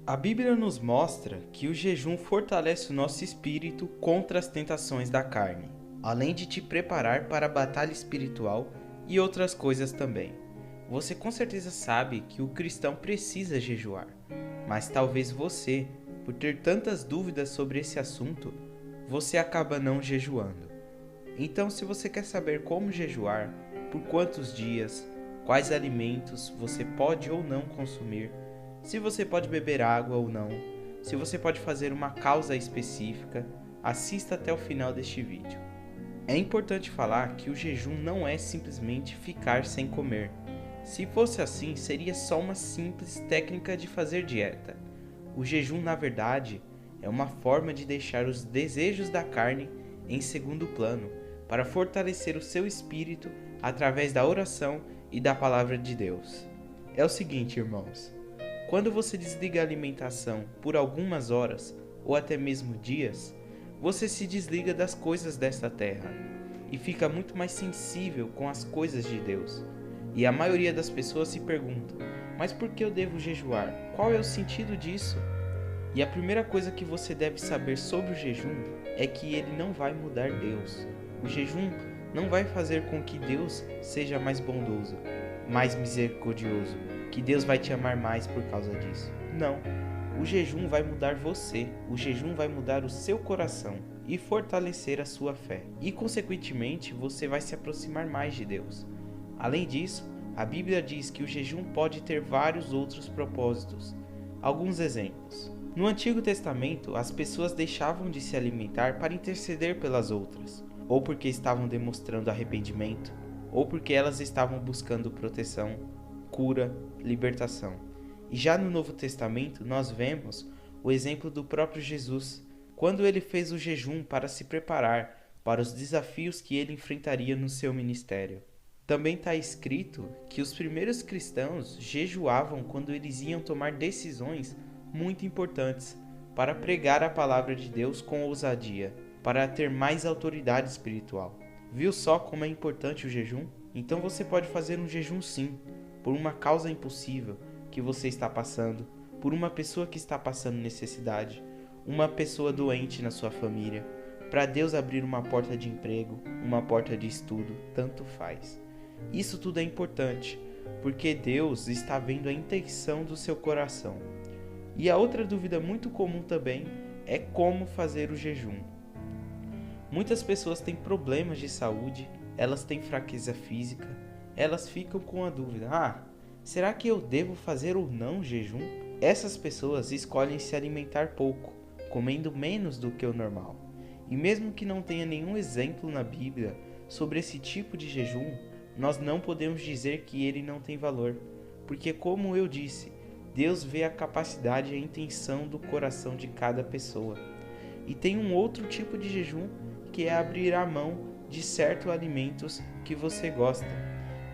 A Bíblia nos mostra que o jejum fortalece o nosso espírito contra as tentações da carne, além de te preparar para a batalha espiritual e outras coisas também. Você com certeza sabe que o cristão precisa jejuar, mas talvez você, por ter tantas dúvidas sobre esse assunto, você acaba não jejuando. Então, se você quer saber como jejuar, por quantos dias, quais alimentos você pode ou não consumir, se você pode beber água ou não, se você pode fazer uma causa específica, assista até o final deste vídeo. É importante falar que o jejum não é simplesmente ficar sem comer. Se fosse assim, seria só uma simples técnica de fazer dieta. O jejum, na verdade, é uma forma de deixar os desejos da carne em segundo plano, para fortalecer o seu espírito através da oração e da palavra de Deus. É o seguinte, irmãos. Quando você desliga a alimentação por algumas horas, ou até mesmo dias, você se desliga das coisas desta terra e fica muito mais sensível com as coisas de Deus. E a maioria das pessoas se pergunta, mas por que eu devo jejuar? Qual é o sentido disso? E a primeira coisa que você deve saber sobre o jejum é que ele não vai mudar Deus. O jejum não vai fazer com que Deus seja mais bondoso, mais misericordioso, que Deus vai te amar mais por causa disso. Não. O jejum vai mudar você. O jejum vai mudar o seu coração e fortalecer a sua fé. E, consequentemente, você vai se aproximar mais de Deus. Além disso, a Bíblia diz que o jejum pode ter vários outros propósitos. Alguns exemplos. No Antigo Testamento, as pessoas deixavam de se alimentar para interceder pelas outras, ou porque estavam demonstrando arrependimento, ou porque elas estavam buscando proteção, cura, libertação. E já no Novo Testamento nós vemos o exemplo do próprio Jesus, quando ele fez o jejum para se preparar para os desafios que ele enfrentaria no seu ministério. Também está escrito que os primeiros cristãos jejuavam quando eles iam tomar decisões muito importantes para pregar a palavra de Deus com ousadia, para ter mais autoridade espiritual. Viu só como é importante o jejum? Então você pode fazer um jejum sim, por uma causa impossível que você está passando, por uma pessoa que está passando necessidade, uma pessoa doente na sua família, para Deus abrir uma porta de emprego, uma porta de estudo, tanto faz. Isso tudo é importante, porque Deus está vendo a intenção do seu coração. E a outra dúvida muito comum também é como fazer o jejum. Muitas pessoas têm problemas de saúde, elas têm fraqueza física, elas ficam com a dúvida, será que eu devo fazer ou não jejum? Essas pessoas escolhem se alimentar pouco, comendo menos do que o normal. E mesmo que não tenha nenhum exemplo na Bíblia sobre esse tipo de jejum, nós não podemos dizer que ele não tem valor, porque como eu disse, Deus vê a capacidade e a intenção do coração de cada pessoa. E tem um outro tipo de jejum que é abrir a mão de certos alimentos que você gosta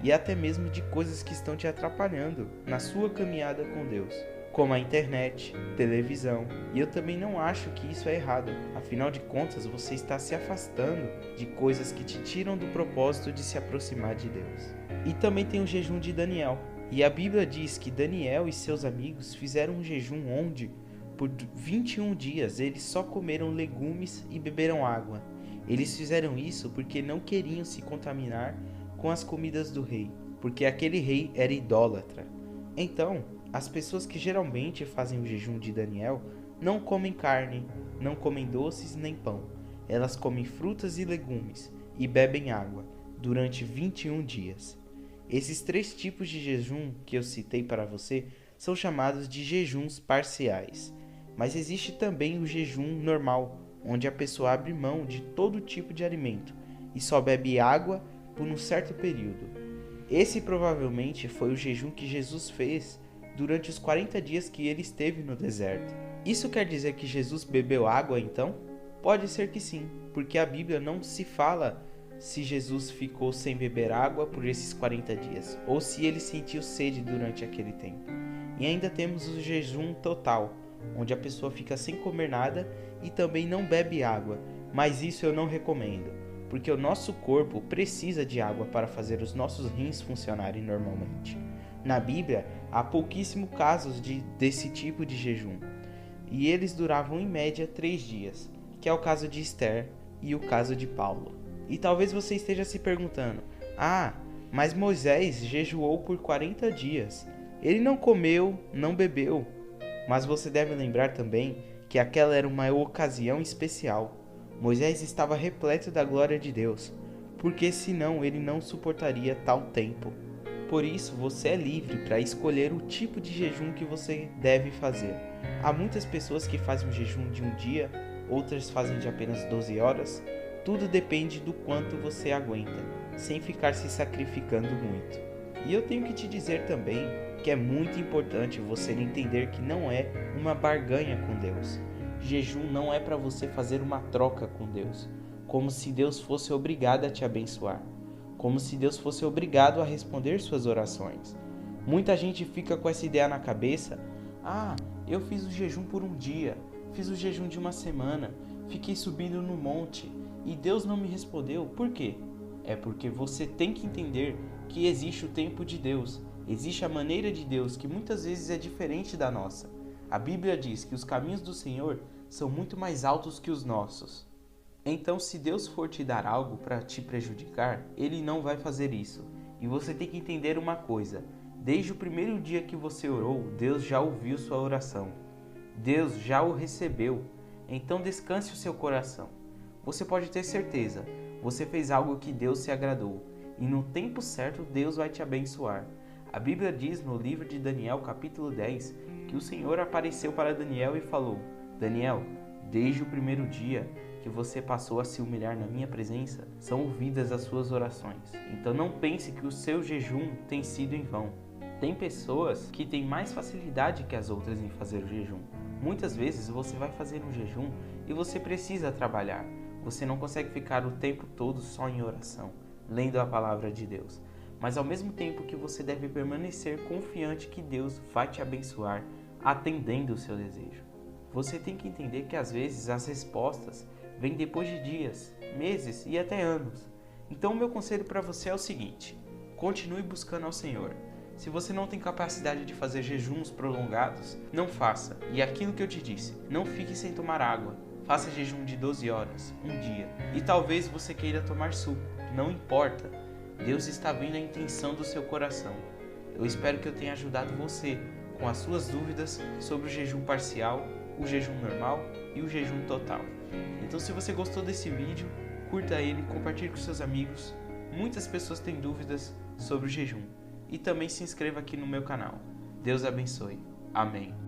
e até mesmo de coisas que estão te atrapalhando na sua caminhada com Deus, como a internet, televisão. E eu também não acho que isso é errado, afinal de contas você está se afastando de coisas que te tiram do propósito de se aproximar de Deus. E também tem o jejum de Daniel, e a Bíblia diz que Daniel e seus amigos fizeram um jejum onde, por 21 dias, eles só comeram legumes e beberam água. Eles fizeram isso porque não queriam se contaminar com as comidas do rei, porque aquele rei era idólatra. Então, as pessoas que geralmente fazem o jejum de Daniel não comem carne, não comem doces nem pão. Elas comem frutas e legumes e bebem água durante 21 dias. Esses 3 tipos de jejum que eu citei para você são chamados de jejuns parciais. Mas existe também o jejum normal, onde a pessoa abre mão de todo tipo de alimento e só bebe água por um certo período. Esse provavelmente foi o jejum que Jesus fez durante os 40 dias que ele esteve no deserto. Isso quer dizer que Jesus bebeu água então? Pode ser que sim, porque a Bíblia não se fala se Jesus ficou sem beber água por esses 40 dias, ou se ele sentiu sede durante aquele tempo. E ainda temos o jejum total, onde a pessoa fica sem comer nada e também não bebe água, mas isso eu não recomendo, porque o nosso corpo precisa de água para fazer os nossos rins funcionarem normalmente. Na Bíblia, há pouquíssimos casos desse tipo de jejum, e eles duravam em média 3 dias, que é o caso de Esther e o caso de Paulo. E talvez você esteja se perguntando: mas Moisés jejuou por 40 dias. Ele não comeu, não bebeu. Mas você deve lembrar também que aquela era uma ocasião especial. Moisés estava repleto da glória de Deus, porque senão ele não suportaria tal tempo. Por isso, você é livre para escolher o tipo de jejum que você deve fazer. Há muitas pessoas que fazem um jejum de um dia, outras fazem de apenas 12 horas. Tudo depende do quanto você aguenta, sem ficar se sacrificando muito. E eu tenho que te dizer também que é muito importante você entender que não é uma barganha com Deus. Jejum não é para você fazer uma troca com Deus, como se Deus fosse obrigado a te abençoar, como se Deus fosse obrigado a responder suas orações. Muita gente fica com essa ideia na cabeça: eu fiz o jejum por um dia, fiz o jejum de uma semana, fiquei subindo no monte e Deus não me respondeu. Por quê? É porque você tem que entender que existe o tempo de Deus, existe a maneira de Deus que muitas vezes é diferente da nossa. A Bíblia diz que os caminhos do Senhor são muito mais altos que os nossos. Então, se Deus for te dar algo para te prejudicar, Ele não vai fazer isso. E você tem que entender uma coisa: desde o primeiro dia que você orou, Deus já ouviu sua oração. Deus já o recebeu. Então descanse o seu coração. Você pode ter certeza, você fez algo que Deus se agradou. E no tempo certo, Deus vai te abençoar. A Bíblia diz no livro de Daniel, capítulo 10, que o Senhor apareceu para Daniel e falou: Daniel, desde o primeiro dia que você passou a se humilhar na minha presença, são ouvidas as suas orações. Então não pense que o seu jejum tem sido em vão. Tem pessoas que têm mais facilidade que as outras em fazer o jejum. Muitas vezes você vai fazer um jejum e você precisa trabalhar. Você não consegue ficar o tempo todo só em oração, lendo a palavra de Deus. Mas ao mesmo tempo que você deve permanecer confiante que Deus vai te abençoar, atendendo o seu desejo. Você tem que entender que às vezes as respostas vêm depois de dias, meses e até anos. Então o meu conselho para você é o seguinte: continue buscando ao Senhor. Se você não tem capacidade de fazer jejuns prolongados, não faça. E aquilo que eu te disse, não fique sem tomar água. Faça jejum de 12 horas, um dia. E talvez você queira tomar suco, não importa. Deus está vendo a intenção do seu coração. Eu espero que eu tenha ajudado você com as suas dúvidas sobre o jejum parcial, o jejum normal e o jejum total. Então, se você gostou desse vídeo, curta ele, compartilhe com seus amigos. Muitas pessoas têm dúvidas sobre o jejum. E também se inscreva aqui no meu canal. Deus abençoe. Amém.